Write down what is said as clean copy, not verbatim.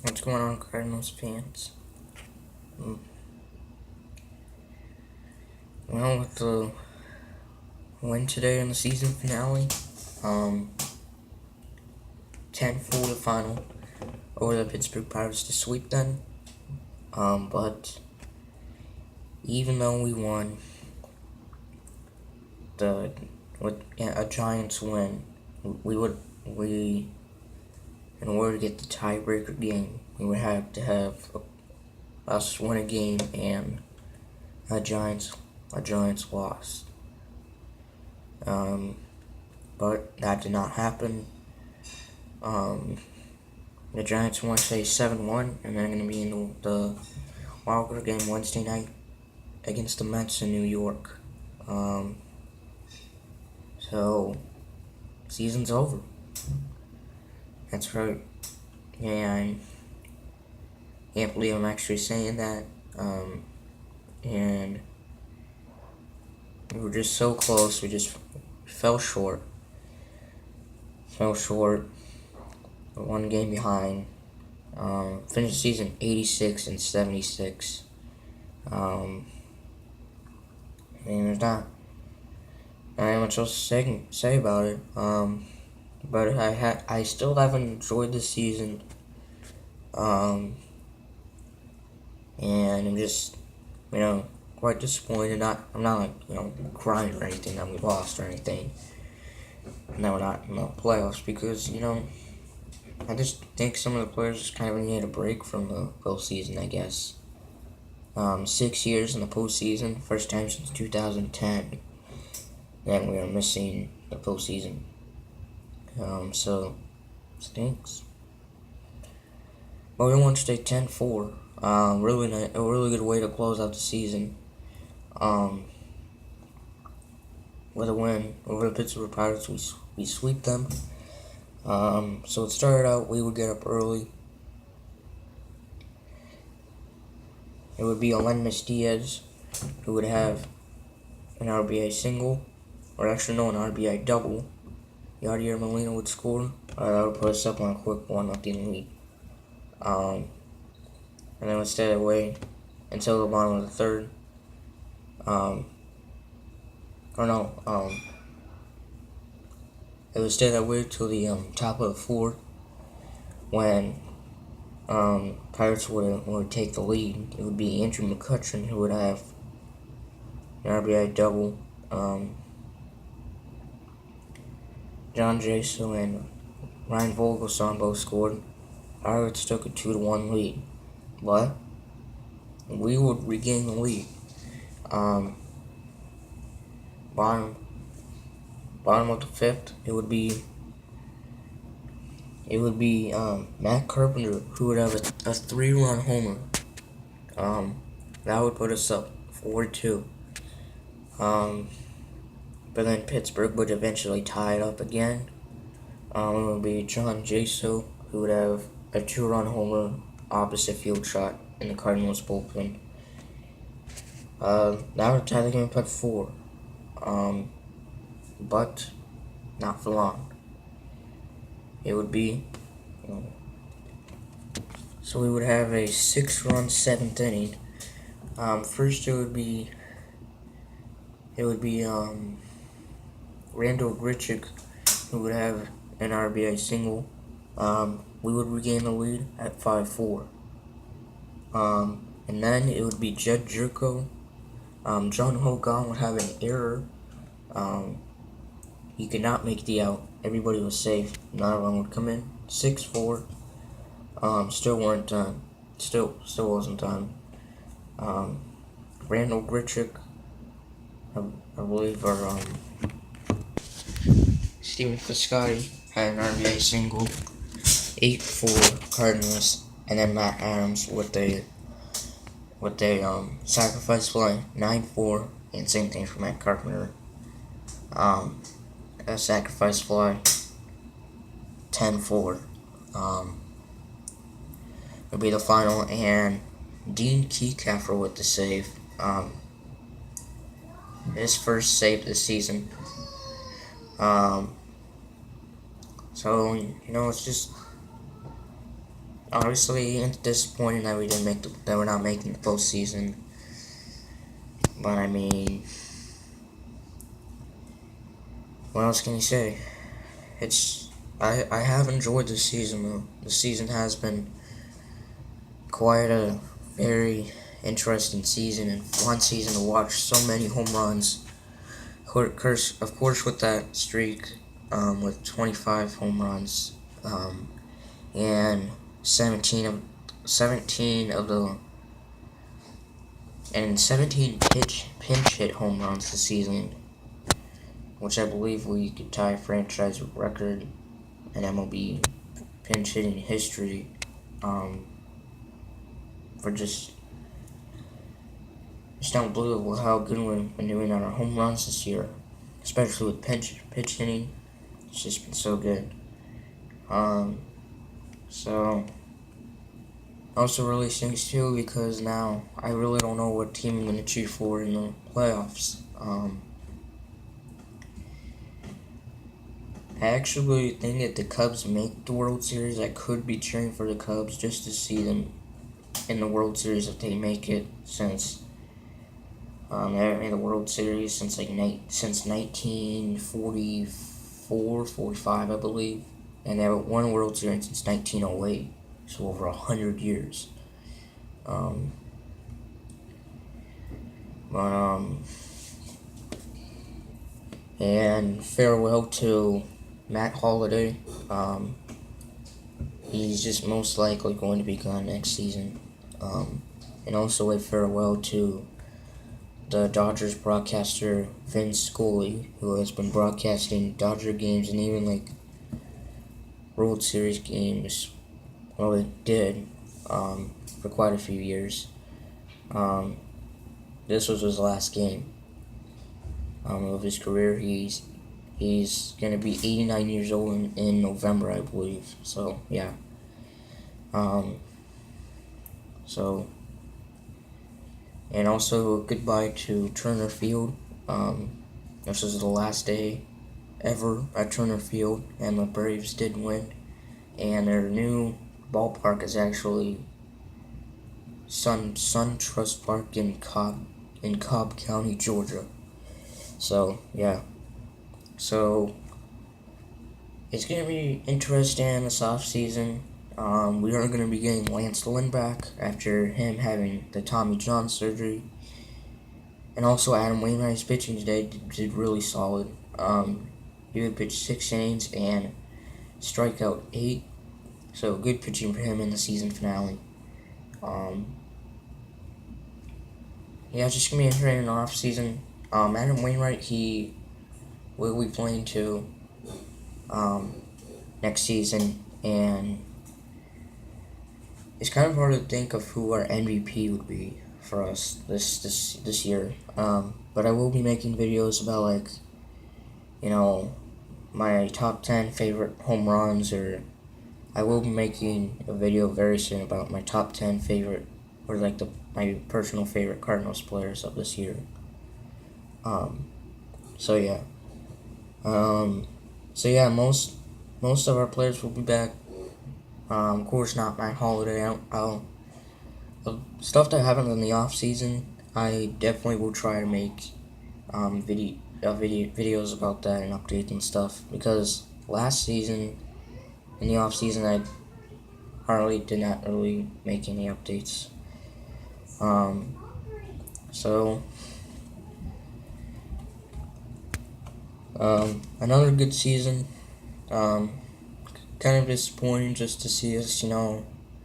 What's going on, Cardinals fans? Mm, Well, with the win today in the season finale, 10-4 the final over the Pittsburgh Pirates to sweep them. But even though we won with a Giants win, we in order to get the tiebreaker game, we would have to have us win a game and a Giants loss. But that did not happen. The Giants won today 7-1, and they're going to be in the wildcard game Wednesday night against the Mets in New York. So, season's over. That's right. Yeah, I can't believe I'm actually saying that. And we were just so close. We just fell short. One game behind. Finished the season 86-76. And there's not much else to say about it. But I still haven't enjoyed the season. And I'm just, quite disappointed. I'm not like, crying or anything that we lost or anything. And that we're not in the playoffs because, I just think some of the players just kind of need a break from the postseason, I guess. 6 years in the postseason, first time since 2010 that we are missing the postseason. So, stinks. But we won today 10-4. A really good way to close out the season. With a win over the Pittsburgh Pirates, we sweep them. So it started out, we would get up early. It would be Aledmys Diaz who would have an RBI single, or actually no, an RBI double. Yadier Molina would score. That would put us up on a quick 1-0 lead. And then we'd stay that way until the bottom of the third. It would stay that way till the top of the fourth, when Pirates would take the lead. It would be Andrew McCutcheon who would have an RBI double. John Jaso and Ryan Vogelsong both scored. Pirates took a 2-1 lead, but we would regain the lead. Bottom of the fifth, it would be Matt Carpenter who would have a 3-run homer. That would put us up 4-2. But then Pittsburgh would eventually tie it up again. It would be John Jaso who would have a 2-run homer opposite field shot in the Cardinals bullpen. That would tie the game up at 4. But not for long. It would be, so we would have a 6-run 7th inning. First it would be Randall Grichuk who would have an RBI single. We would regain the lead at 5-4. And then it would be Jed Jerko. John Hogan would have an error. He could not make the out. Everybody was safe. Not a run would come in. 6-4. Still weren't done. Still wasn't done. Randall Grichuk, I believe, or Stephen Piscotty had an RBI single. 8-4 Cardinals, and then Matt Adams with a sacrifice fly. 9-4, and same thing for Matt Carpenter. A sacrifice fly. 10-4. Would be the final, and Dean Keycaffer with the save. His first save this season. So it's just Obviously, it's disappointing that that we're not making the postseason. But I mean, what else can you say? I have enjoyed this season though. The season has been quite a very interesting season and fun season to watch. So many home runs. Of course, with that streak, with 25 home runs, and 17 of the and 17 pinch hit home runs this season, which I believe we could tie a franchise record in MLB pinch hitting history, for just unbelievable how good we've been doing on our home runs this year, especially with pitch hitting. It's just been so good. So also really stinks too because now I really don't know what team I'm gonna cheer for in the playoffs. I actually think if the Cubs make the World Series, I could be cheering for the Cubs just to see them in the World Series if they make it, since they haven't made the World Series since since 1944, 45, I believe, and they haven't won a World Series since 1908, so over 100 years. And farewell to Matt Holliday. He's just most likely going to be gone next season. And also a farewell to the Dodgers broadcaster Vince Scully, who has been broadcasting Dodger games and even like World Series games. Well, it did for quite a few years. This was his last game of his career. He's gonna be 89 years old in November, I believe. So yeah. And also goodbye to Turner Field. This was the last day ever at Turner Field, and the Braves did win. And their new ballpark is actually SunTrust Park in Cobb County, Georgia. So yeah. So it's gonna be interesting this off season. We are gonna be getting Lance Lynn back after him having the Tommy John surgery, and also Adam Wainwright's pitching today did really solid. He would pitch 6 innings and strike out 8, so good pitching for him in the season finale. Yeah, it's just gonna be a very off season. Adam Wainwright, he will be playing too next season, and it's kind of hard to think of who our MVP would be for us this year. But I will be making videos about, like, my top 10 favorite home runs, or I will be making a video very soon about my top 10 favorite, or like my personal favorite Cardinals players of this year. So yeah, most of our players will be back. Of course, not Matt Holliday. Stuff that happened in the off season, I definitely will try to make videos about that and updates and stuff, because last season in the off season I did not really make any updates. Another good season. Kind of disappointing just to see us,